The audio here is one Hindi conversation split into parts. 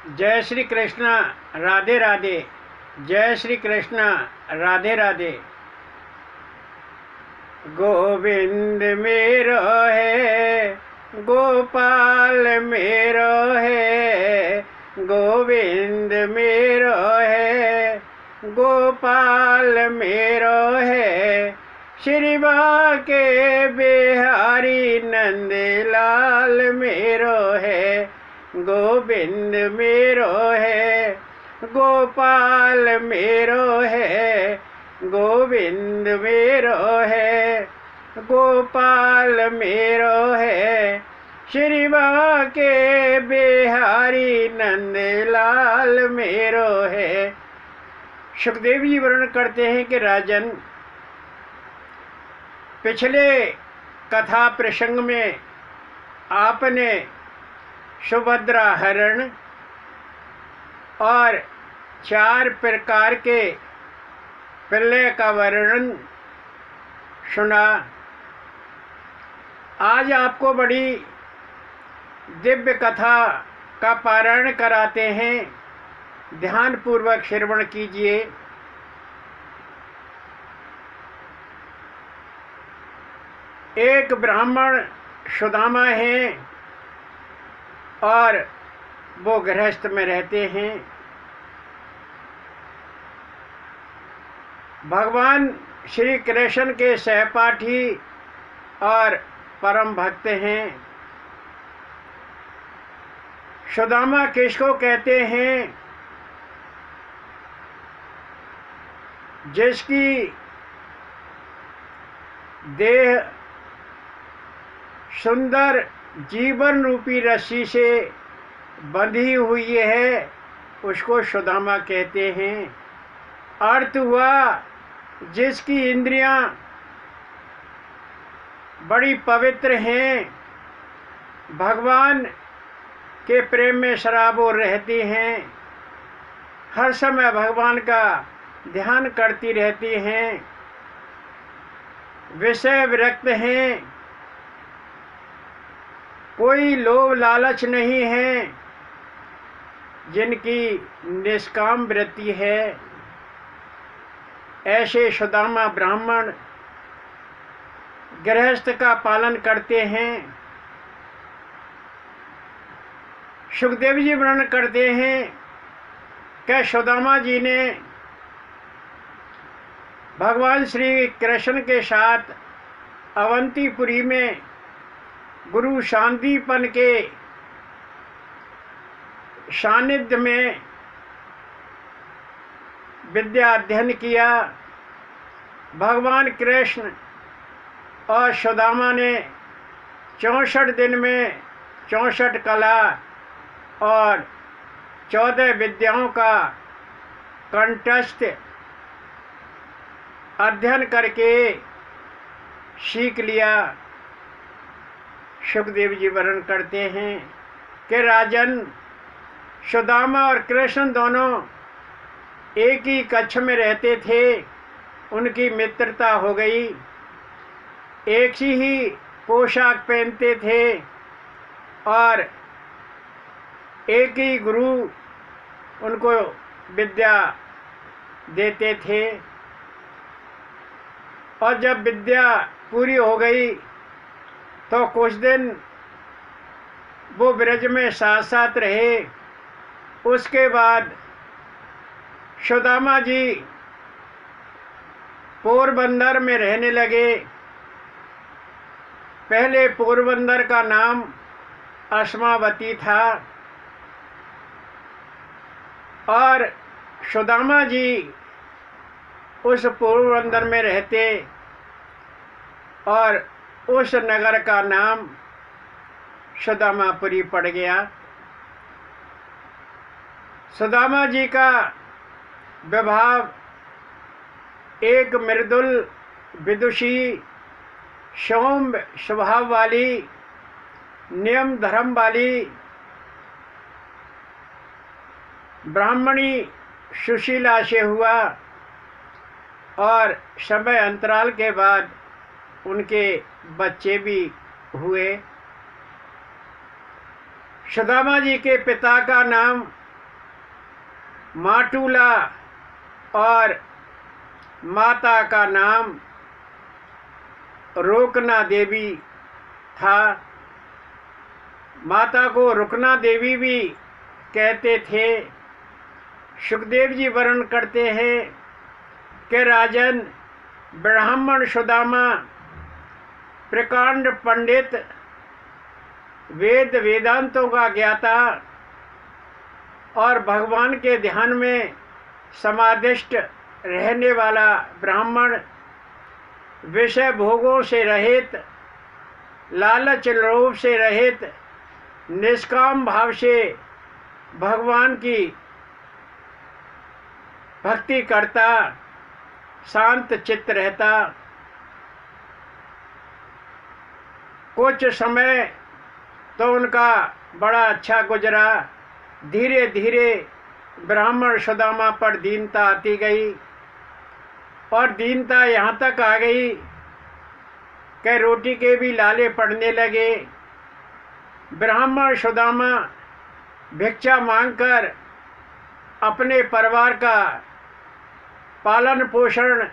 जय श्री कृष्ण। राधे राधे। जय श्री कृष्ण। राधे राधे। गोविंद मेरो है, गोपाल मेरो है। गोविंद मेरो है, गोपाल मेरो है। श्री बाके बिहारी नंदलाल मेरो है। गोविंद मेरो है, गोपाल मेरो है। गोविंद मेरो है, गोपाल मेरो है। श्री बाके बिहारी नंदलाल मेरो है। सुखदेव जी वर्णन करते हैं कि राजन, पिछले कथा प्रसंग में आपने सुभद्रा हरण और 4 प्रकार के प्रलय का वर्णन सुना। आज आपको बड़ी दिव्य कथा का पारायण कराते हैं, ध्यान पूर्वक श्रवण कीजिए। एक ब्राह्मण सुदामा हैं और वो गृहस्थ में रहते हैं। भगवान श्री कृष्ण के सहपाठी और परम भक्त हैं। सुदामा किसको कहते हैं? जिसकी देह सुंदर जीवन रूपी रस्सी से बंधी हुई है, उसको सुदामा कहते हैं। अर्थ हुआ जिसकी इंद्रियां बड़ी पवित्र हैं, भगवान के प्रेम में सराबोर रहती हैं, हर समय भगवान का ध्यान करती रहती हैं, विषय विरक्त हैं, कोई लोभ लालच नहीं है, जिनकी निष्काम वृत्ति है। ऐसे सुदामा ब्राह्मण गृहस्थ का पालन करते हैं। सुखदेव जी वर्णन करते हैं कि सुदामा जी ने भगवान श्री कृष्ण के साथ अवंतीपुरी में गुरु शांतिपन के सानिध्य में विद्या अध्ययन किया। भगवान कृष्ण और सुदामा ने 64 दिन में 64 कला और 14 विद्याओं का कंठस्थ अध्ययन करके सीख लिया। सुखदेव जी वर्णन करते हैं कि राजन, सुदामा और कृष्ण दोनों एक ही कक्ष में रहते थे। उनकी मित्रता हो गई, एक ही पोशाक पहनते थे और एक ही गुरु उनको विद्या देते थे। और जब विद्या पूरी हो गई तो कुछ दिन वो ब्रज में साथ साथ रहे। उसके बाद सुदामा जी पोरबंदर में रहने लगे। पहले पोरबंदर का नाम अस्मावती था और सुदामा जी उस पोरबंदर में रहते और उस नगर का नाम सुदामापुरी पड़ गया। सुदामा जी का विवाह एक मृदुल विदुषी सौम्य स्वभाव वाली नियम धर्म वाली ब्राह्मणी सुशीला से हुआ और समय अंतराल के बाद उनके बच्चे भी हुए। सुदामा जी के पिता का नाम माटुला और माता का नाम रोकना देवी था। माता को रुकना देवी भी कहते थे। सुखदेव जी वर्णन करते हैं कि राजन ब्राह्मण सुदामा प्रकांड पंडित वेद वेदांतों का ज्ञाता और भगवान के ध्यान में समाधिष्ट रहने वाला ब्राह्मण, विषय भोगों से रहित, लालच लोभ से रहित, निष्काम भाव से भगवान की भक्ति करता, शांत चित्त रहता। कुछ समय तो उनका बड़ा अच्छा गुजरा। धीरे धीरे ब्राह्मण सुदामा पर दीनता आती गई और दीनता यहाँ तक आ गई कि रोटी के भी लाले पड़ने लगे। ब्राह्मण सुदामा भिक्षा मांगकर अपने परिवार का पालन पोषण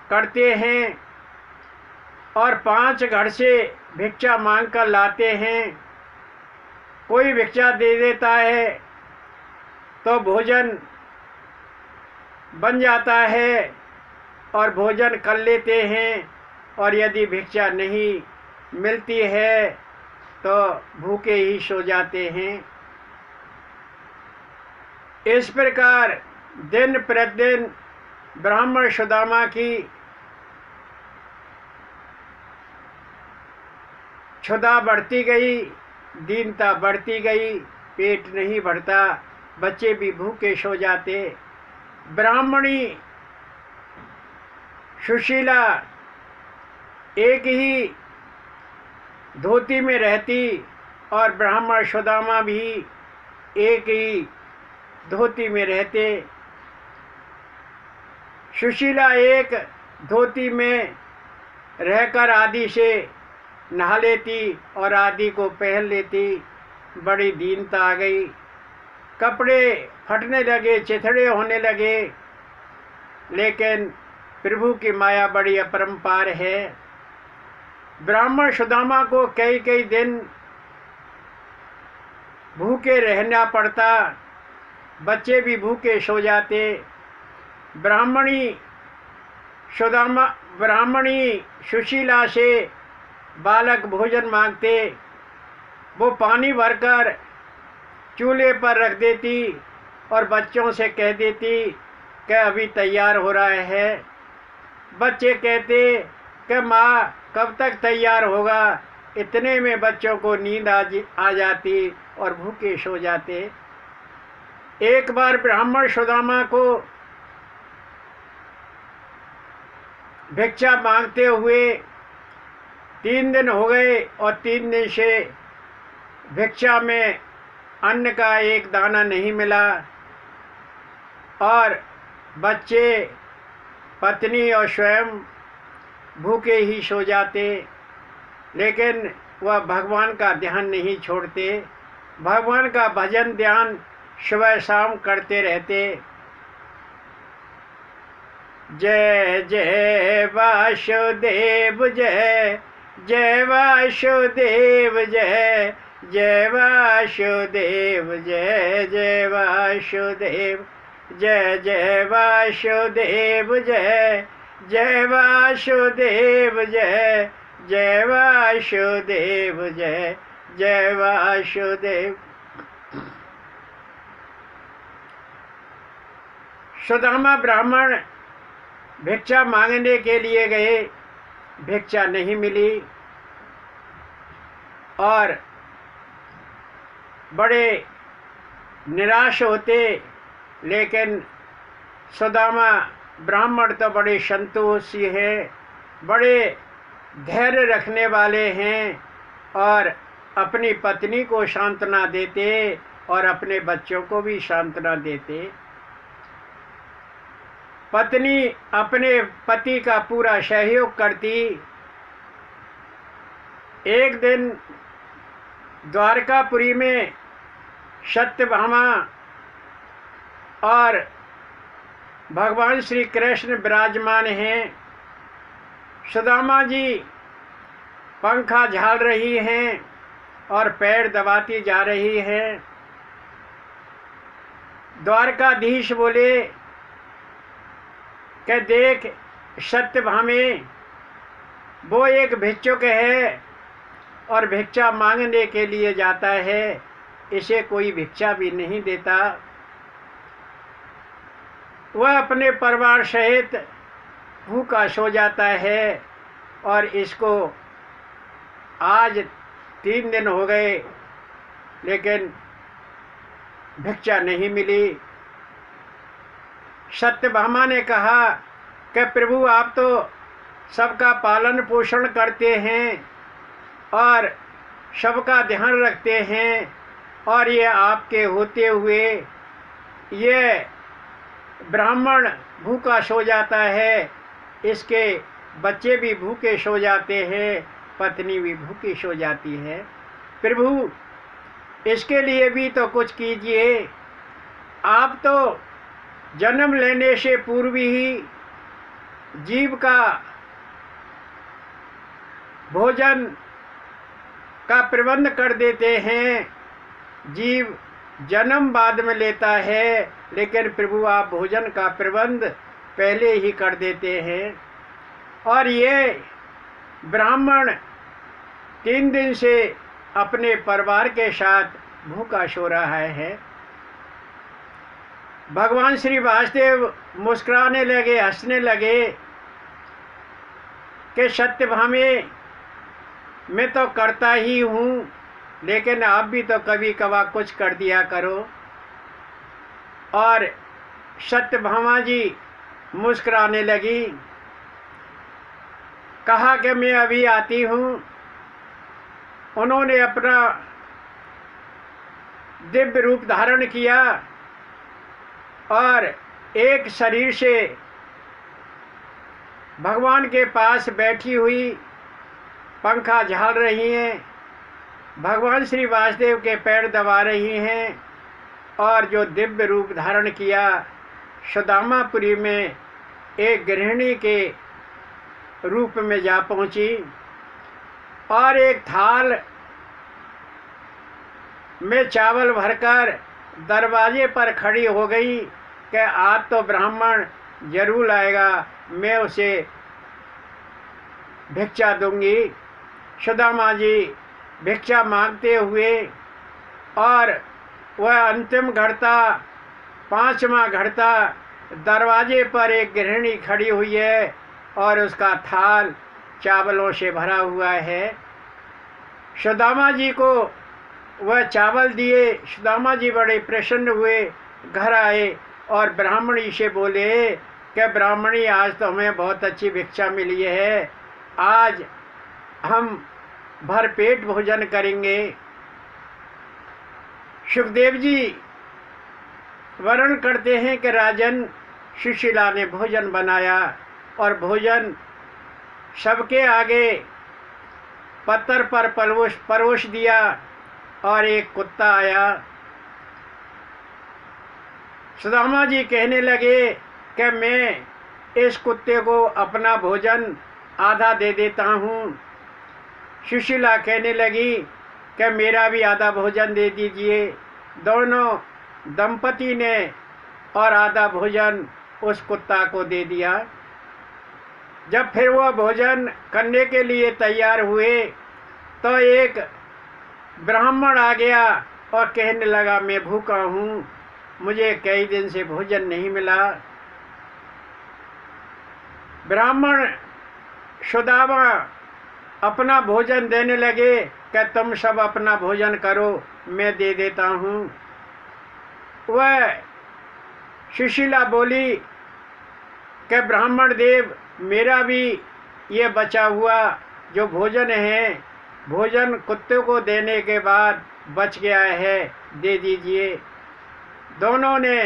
करते हैं और 5 घर से भिक्षा मांगकर लाते हैं। कोई भिक्षा दे देता है तो भोजन बन जाता है और भोजन कर लेते हैं, और यदि भिक्षा नहीं मिलती है तो भूखे ही सो जाते हैं। इस प्रकार दिन प्रतिदिन ब्राह्मण सुदामा की क्षुधा बढ़ती गई, दीनता बढ़ती गई, पेट नहीं भरता, बच्चे भी भूखे सो जाते। ब्राह्मणी सुशीला एक ही धोती में रहती और ब्राह्मण सुदामा भी एक ही धोती में रहते। सुशीला एक धोती में रहकर आदि से नहा लेती और आदि को पहन लेती। बड़ी दीनता आ गई, कपड़े फटने लगे, चिथड़े होने लगे। लेकिन प्रभु की माया बड़ी अपरंपार है। ब्राह्मण सुदामा को कई कई दिन भूखे रहना पड़ता, बच्चे भी भूखे सो जाते। ब्राह्मणी सुशीला से बालक भोजन मांगते, वो पानी भरकर चूल्हे पर रख देती और बच्चों से कह देती कि अभी तैयार हो रहा है। बच्चे कहते कि माँ कब तक तैयार होगा। इतने में बच्चों को नींद आ जाती और भूखे सो जाते। एक बार ब्राह्मण सुदामा को भिक्षा मांगते हुए 3 दिन हो गए और 3 दिन से भिक्षा में अन्न का एक दाना नहीं मिला और बच्चे, पत्नी और स्वयं भूखे ही सो जाते। लेकिन वह भगवान का ध्यान नहीं छोड़ते, भगवान का भजन ध्यान सुबह शाम करते रहते। जय जय वासुदेव, जय जय वासुदेव, जय जय वासुदेव, जय जय वासुदेव, जय जय वासुदेव, जय जय वासुदेव, जय जय वासुदेव, जय जय वासुदेव। सुदामा ब्राह्मण भिक्षा मांगने के लिए गए, भिक्षा नहीं मिली और बड़े निराश होते। लेकिन सुदामा ब्राह्मण तो बड़े संतोषी हैं, बड़े धैर्य रखने वाले हैं और अपनी पत्नी को सांत्वना देते और अपने बच्चों को भी सांत्वना देते। पत्नी अपने पति का पूरा सहयोग करती। एक दिन द्वारकापुरी में सत्यभामा और भगवान श्री कृष्ण विराजमान हैं। सुदामा जी पंखा झाल रही हैं और पैर दबाती जा रही हैं। द्वारकाधीश बोले कि देख सत्यभामे, वो एक भिक्षुक है और भिक्षा मांगने के लिए जाता है, इसे कोई भिक्षा भी नहीं देता। वह अपने परिवार सहित भूखा सो जाता है और इसको आज 3 दिन हो गए लेकिन भिक्षा नहीं मिली। सत्यभामा ने कहा कि प्रभु, आप तो सबका पालन पोषण करते हैं और सबका ध्यान रखते हैं, और ये आपके होते हुए ये ब्राह्मण भूखा सो जाता है, इसके बच्चे भी भूखे सो जाते हैं, पत्नी भी भूखी सो जाती है। प्रभु, इसके लिए भी तो कुछ कीजिए। आप तो जन्म लेने से पूर्व ही जीव का भोजन का प्रबंध कर देते हैं। जीव जन्म बाद में लेता है, लेकिन प्रभु आप भोजन का प्रबंध पहले ही कर देते हैं। और ये ब्राह्मण 3 दिन से अपने परिवार के साथ भूखा सो रहा है। भगवान श्री वासुदेव मुस्कुराने लगे, हंसने लगे कि सत्यभामे, मैं तो करता ही हूँ, लेकिन आप भी तो कभी कभार कुछ कर दिया करो। और सत्यभामा जी मुस्कुराने लगी, कहा कि मैं अभी आती हूँ। उन्होंने अपना दिव्य रूप धारण किया और एक शरीर से भगवान के पास बैठी हुई पंखा झाल रही हैं, भगवान श्री वासुदेव के पैर दबा रही हैं, और जो दिव्य रूप धारण किया सुदामापुरी में एक गृहिणी के रूप में जा पहुंची। और एक थाल में चावल भरकर दरवाजे पर खड़ी हो गई कि आज तो ब्राह्मण जरूर आएगा, मैं उसे भिक्षा दूंगी। सुदामा जी भिक्षा मांगते हुए, और वह अंतिम घड़ता 5वां घड़ता दरवाजे पर एक गृहिणी खड़ी हुई है और उसका थाल चावलों से भरा हुआ है। सुदामा जी को वह चावल दिए। सुदामा जी बड़े प्रसन्न हुए, घर आए और ब्राह्मणी से बोले कि ब्राह्मणी, आज तो हमें बहुत अच्छी भिक्षा मिली है, आज हम भरपेट भोजन करेंगे। सुखदेव जी वर्णन करते हैं कि राजन सुशीला ने भोजन बनाया और भोजन सबके आगे पत्थर पर परोस दिया, और एक कुत्ता आया। सुदामा जी कहने लगे कि मैं इस कुत्ते को अपना भोजन आधा दे देता हूँ। सुशीला कहने लगी कि मेरा भी आधा भोजन दे दीजिए। दोनों दंपति ने और आधा भोजन उस कुत्ता को दे दिया। जब फिर वह भोजन करने के लिए तैयार हुए तो एक ब्राह्मण आ गया और कहने लगा, मैं भूखा हूँ, मुझे कई दिन से भोजन नहीं मिला। ब्राह्मण सुदामा अपना भोजन देने लगे कि तुम सब अपना भोजन करो, मैं दे देता हूँ। वह सुशीला बोली कि ब्राह्मण देव, मेरा भी ये बचा हुआ जो भोजन है, भोजन कुत्ते को देने के बाद बच गया है, दे दीजिए। दोनों ने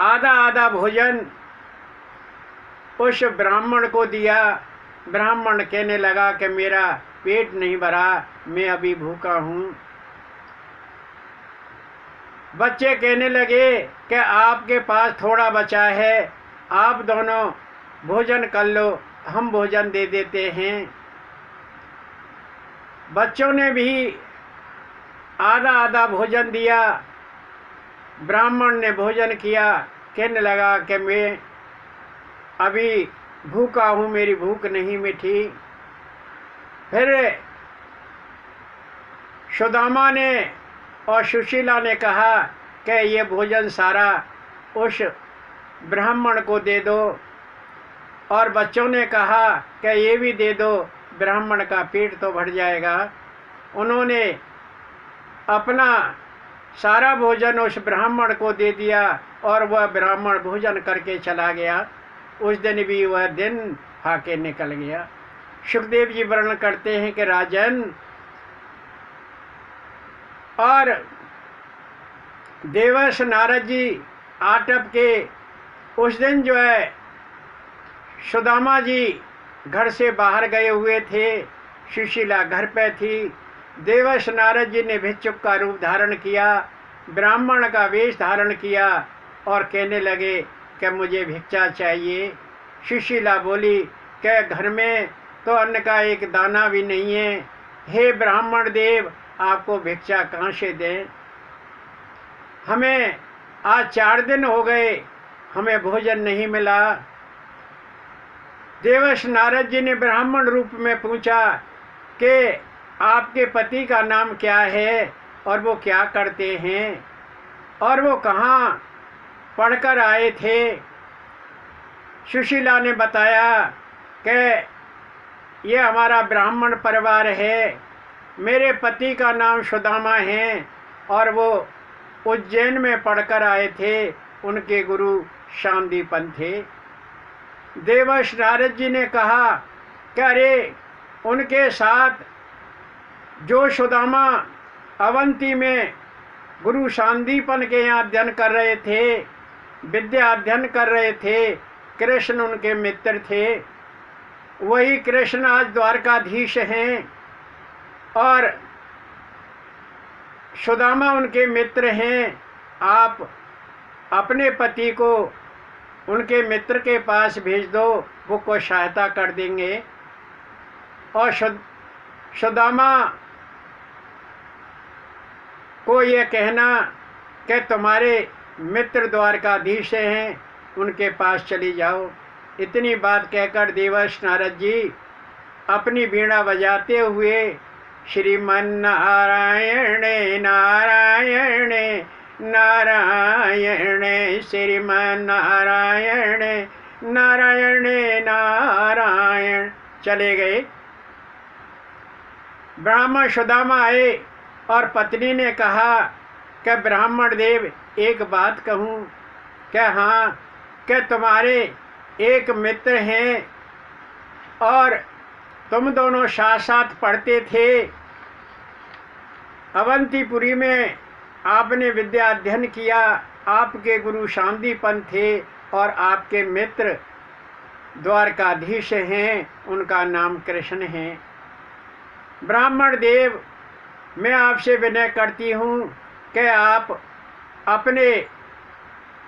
आधा आधा भोजन उस ब्राह्मण को दिया। ब्राह्मण कहने लगा कि मेरा पेट नहीं भरा, मैं अभी भूखा हूँ। बच्चे कहने लगे कि आपके पास थोड़ा बचा है, आप दोनों भोजन कर लो, हम भोजन दे देते हैं। बच्चों ने भी आधा आधा भोजन दिया। ब्राह्मण ने भोजन किया, कहने लगा कि मैं अभी भूखा हूँ, मेरी भूख नहीं मिटी। फिर सुदामा ने और सुशीला ने कहा कि ये भोजन सारा उस ब्राह्मण को दे दो, और बच्चों ने कहा कि ये भी दे दो, ब्राह्मण का पेट तो भर जाएगा। उन्होंने अपना सारा भोजन उस ब्राह्मण को दे दिया और वह ब्राह्मण भोजन करके चला गया। उस दिन भी वह दिन हाके निकल गया। सुखदेव जी वर्णन करते हैं कि राजन, और देवर्षि नारद जी आटप के उस दिन जो है सुदामा जी घर से बाहर गए हुए थे, सुशीला घर पे थी। देवर्षि नारद जी ने भिक्षुक का रूप धारण किया, ब्राह्मण का वेश धारण किया और कहने लगे कि मुझे भिक्षा चाहिए। सुशीला बोली कि घर में तो अन्न का एक दाना भी नहीं है, हे ब्राह्मण देव, आपको भिक्षा कहाँ से दें? हमें आज 4 दिन हो गए, हमें भोजन नहीं मिला। देवर्षि नारद जी ने ब्राह्मण रूप में पूछा कि आपके पति का नाम क्या है और वो क्या करते हैं और वो कहाँ पढ़कर आए थे? सुशीला ने बताया कि ये हमारा ब्राह्मण परिवार है, मेरे पति का नाम सुदामा है और वो उज्जैन में पढ़कर आए थे, उनके गुरु शांतिपन थे। देवर्षि नारद जी ने कहा कि अरे, उनके साथ जो सुदामा अवंती में गुरु शांतिपन के यहाँ अध्ययन कर रहे थे, विद्या अध्ययन कर रहे थे, कृष्ण उनके मित्र थे, वही कृष्ण आज द्वारकाधीश हैं और सुदामा उनके मित्र हैं। आप अपने पति को उनके मित्र के पास भेज दो, वो कोई सहायता कर देंगे। और सुदामा को ये कहना कि तुम्हारे मित्र द्वारकाधीश हैं, उनके पास चली जाओ। इतनी बात कहकर देवर्षि नारद जी अपनी वीणा बजाते हुए श्रीमन्नारायण नारायण नारायण श्रीमन्नारायण नारायण नारायण चले गए। ब्राह्मण सुदामा आए और पत्नी ने कहा कि ब्राह्मण देव, एक बात कहूँ? क्या? हाँ। कि तुम्हारे एक मित्र हैं और तुम दोनों साथ साथ पढ़ते थे, अवंतीपुरी में आपने विद्या अध्ययन किया, आपके गुरु शांतिपन थे और आपके मित्र द्वारकाधीश हैं, उनका नाम कृष्ण है। ब्राह्मण देव, मैं आपसे विनय करती हूँ कि आप अपने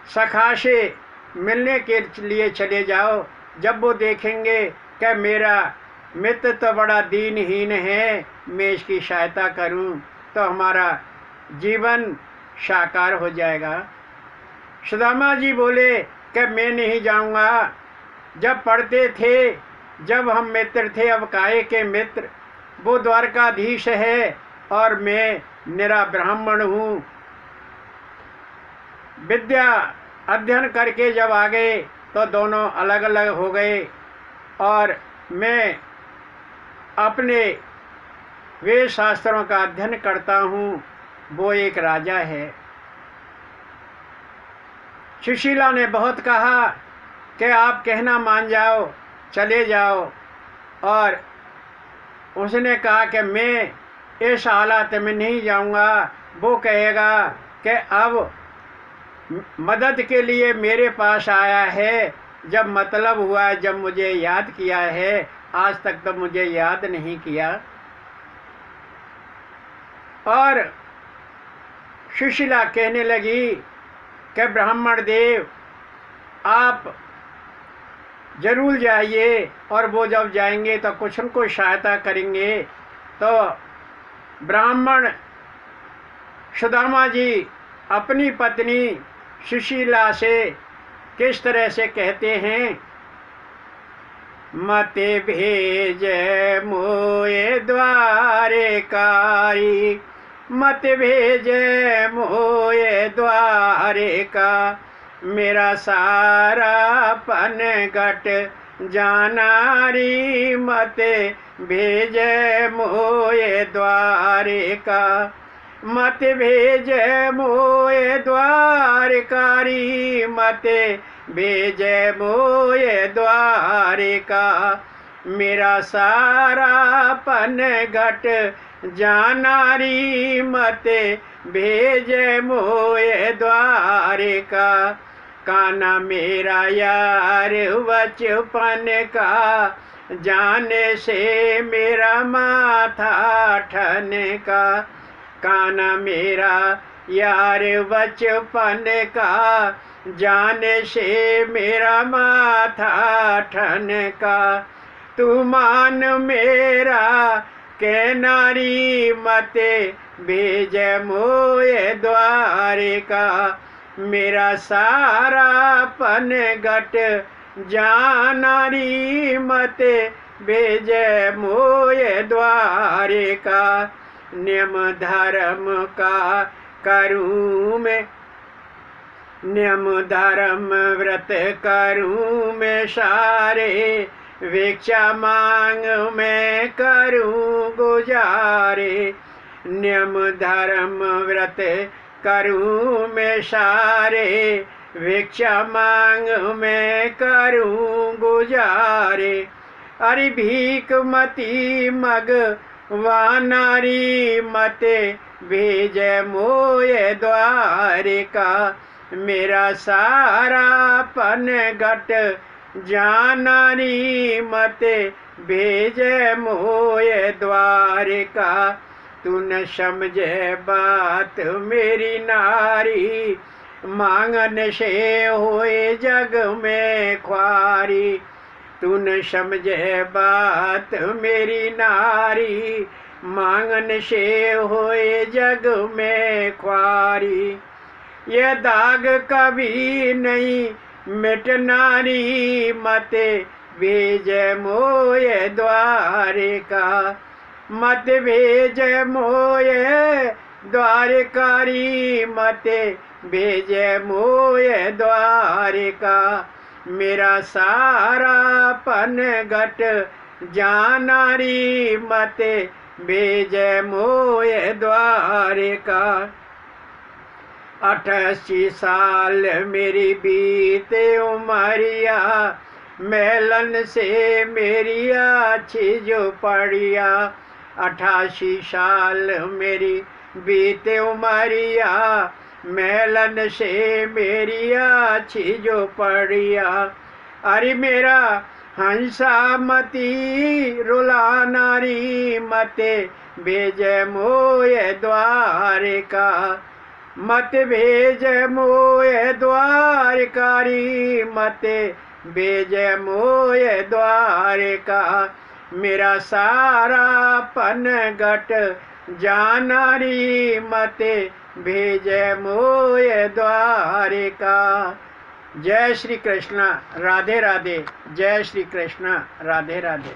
सखा से मिलने के लिए चले जाओ। जब वो देखेंगे कि मेरा मित्र तो बड़ा दीनहीन है, मैं इसकी सहायता करूं, तो हमारा जीवन साकार हो जाएगा। सुदामा जी बोले कि मैं नहीं जाऊंगा। जब पढ़ते थे, जब हम मित्र थे, अब काहे के मित्र? वो द्वारकाधीश है और मैं निरा ब्राह्मण हूँ। विद्या अध्ययन करके जब आ गए तो दोनों अलग अलग हो गए और मैं अपने वेद शास्त्रों का अध्ययन करता हूँ, वो एक राजा है। सुशीला ने बहुत कहा कि आप कहना मान जाओ, चले जाओ, और उसने कहा कि मैं इस हालात में नहीं जाऊंगा। वो कहेगा कि अब मदद के लिए मेरे पास आया है, जब मतलब हुआ, जब मुझे याद किया है, आज तक तो मुझे याद नहीं किया। और सुशीला कहने लगी कि ब्राह्मण देव आप जरूर जाइए, और वो जब जाएंगे तो कुछ उनको सहायता करेंगे। तो ब्राह्मण सुदामा जी अपनी पत्नी सुशीला से किस तरह से कहते हैं, मते भेज मोए द्वारे कारी, मत भेज मोए द्वारे का, मेरा सारा पन घट जानारी, मत भेज मोए द्वारे का, मत भेज मोए द्वारकारी, मत भेज मोए द्वारे का, मेरा सारा पन घट जानारी, मत भेज मोए द्वारे का, काना मेरा यार बचपन का, जाने से मेरा माथा ठन का, काना मेरा यार बचपन का, जाने से मेरा माथा ठन का, तू मान मेरा के नारी, मते भेज मोए द्वारे का, मेरा सारा पन घट जानारी, मते भेज मोए द्वारे का, नियम धर्म का करूँ मैं, नियम धर्म व्रत करूँ मैं सारे, भिक्षा मांग मैं करूँ गुजारे, नियम धर्म व्रत करूँ मैं सारे, भिक्षा मांग मैं करूँ गुजारे, अरे भीख मती मग वानारी, मते भेज मोए द्वारे का, मेरा सारा पन घट जानारी, मते भेज मोए द्वारे का, तू न समझे बात मेरी नारी, मांगन से होए जग में ख्वारी, तू न समझे बात मेरी नारी, मांगन से होए जग में ख्वारी, ये दाग कभी नहीं मिटनारी, मते भेज मोए द्वारे का, मत भेज मोए द्वारकारी, मते भेज मोए द्वारे का, मेरा सारा पन घट जानारी, मते भेज मोए द्वारे का, 88 साल मेरी बीते उमरिया, मेलन से मेरी अच्छी जो पड़िया, 88 साल मेरी बीते उमरिया, मेलन से मेरी अच्छी जो पड़िया, अरे मेरा हंसा मती रुला नारी, मते भेज मोए द्वारे का, मत भेज मोए द्वारकारी, मते भेज मोए द्वारे का, मेरा सारा पन घट जानारी, मते भेज मोए द्वारे का। जय श्री कृष्ण, राधे राधे। जय श्री कृष्ण, राधे राधे।